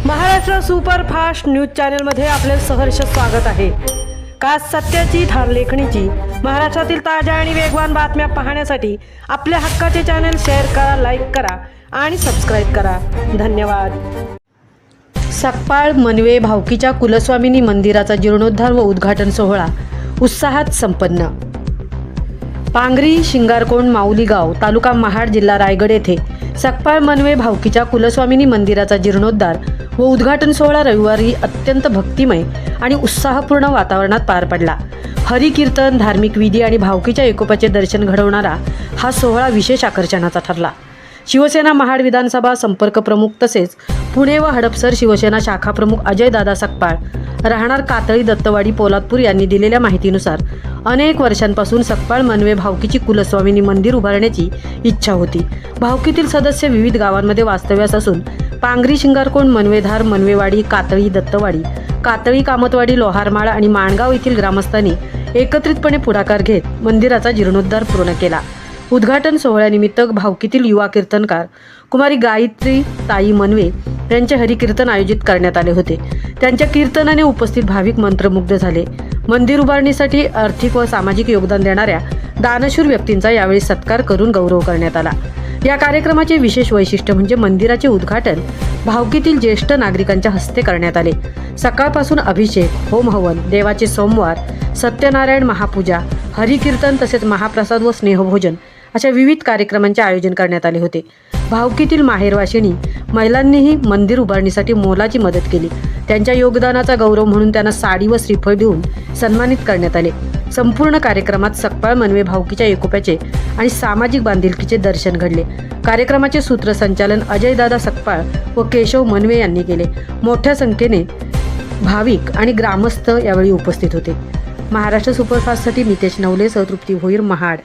Maharashtra superfast news चॅनलमध्ये आपले सहर्ष स्वागत आहे। खास सत्याची थार लेखणीची महाराष्ट्रातील ताज्या आणि वेगवान बातम्या पाहण्यासाठी आपल्या हक्काचे चॅनल शेअर करा, लाईक करा आणि सबस्क्राईब करा। धन्यवाद। सकपाळ मनवे भावकीच्या कुलस्वामिनी मंदिराचा जीर्णोद्धार व उद्घाटन सोहळा उत्साहात संपन्न। पांगरी शिंगारकोंड माऊली गाव तालुका महाड जिल्हा रायगड येथे सकपाळ मनवे भावकीच्या कुलस्वामिनी मंदिराचा जीर्णोद्धार व उद्घाटन सोहळा रविवारी अत्यंत भक्तिमय आणि उत्साहपूर्ण वातावरणात पार पडला। हरिकीर्तन, धार्मिक विधी आणि भावकीच्या एकोप्याचे दर्शन घडवणारा हा सोहळा विशेष आकर्षणाचा ठरला। शिवसेना महाड विधानसभा संपर्क प्रमुख तसेच पुणे व हडपसर शिवसेना शाखा प्रमुख अजयदादा सकपाळ राहणार कातळी दत्तवाडी पोलादपूर यांनी दिलेल्या माहितीनुसार अनेक वर्षांपासून सकपाळ मनवे भावकीची कुलस्वामिनी मंदिर उभारण्याची इच्छा होती। भावकीतील सदस्य विविध गावांमध्ये वास्तव्यास असून पांगरी शिंगारकोंड, मनवेधार, मनवेवाडी, कातळी दत्तवाडी, कातळी कामतवाडी, लोहारमाळ आणि माणगाव येथील ग्रामस्थांनी एकत्रितपणे पुढाकार घेत मंदिराचा जीर्णोद्धार पूर्ण केला। उद्घाटन सोहळ्यानिमित्त भावकीतील युवा कीर्तनकार कुमारी गायत्री ताई मनवे यांचे हरिकीर्तन आयोजित करण्यात आले होते। त्यांच्या कीर्तनाने उपस्थित भाविक मंत्रमुग्ध झाले। मंदिर उभारणीसाठी आर्थिक व सामाजिक योगदान देणाऱ्या दानशूर व्यक्तींचा यावेळी सत्कार करून गौरव करण्यात आला। या कार्यक्रमाचे विशेष वैशिष्ट्य म्हणजे मंदिराचे उद्घाटन भावकीतील ज्येष्ठ नागरिकांच्या हस्ते करण्यात आले। सकाळपासून अभिषेक, होम हवन, देवाचे सोमवार, सत्यनारायण महापूजा, हरिकीर्तन तसेच महाप्रसाद व स्नेहभोजन अशा विविध कार्यक्रमांचे आयोजन करण्यात आले होते। भावकीतील माहेरवाशिणी महिलांनीही मंदिर उभारणीसाठी मोलाची मदत केली। त्यांच्या योगदानाचा गौरव म्हणून त्यांना साडी व श्रीफळ देऊन सन्मानित करण्यात आले। संपूर्ण कार्यक्रमात सकपाळ मनवे भावकीच्या एकोप्याचे आणि सामाजिक बांधिलकीचे दर्शन घडले। कार्यक्रमाचे सूत्रसंचालन अजयदादा सकपाळ व केशव मनवे यांनी केले। मोठ्या संख्येने भाविक आणि ग्रामस्थ यावेळी उपस्थित होते। महाराष्ट्र सुपरफास्टसाठी नितेश नवले, तृप्ती भोईर, महाड।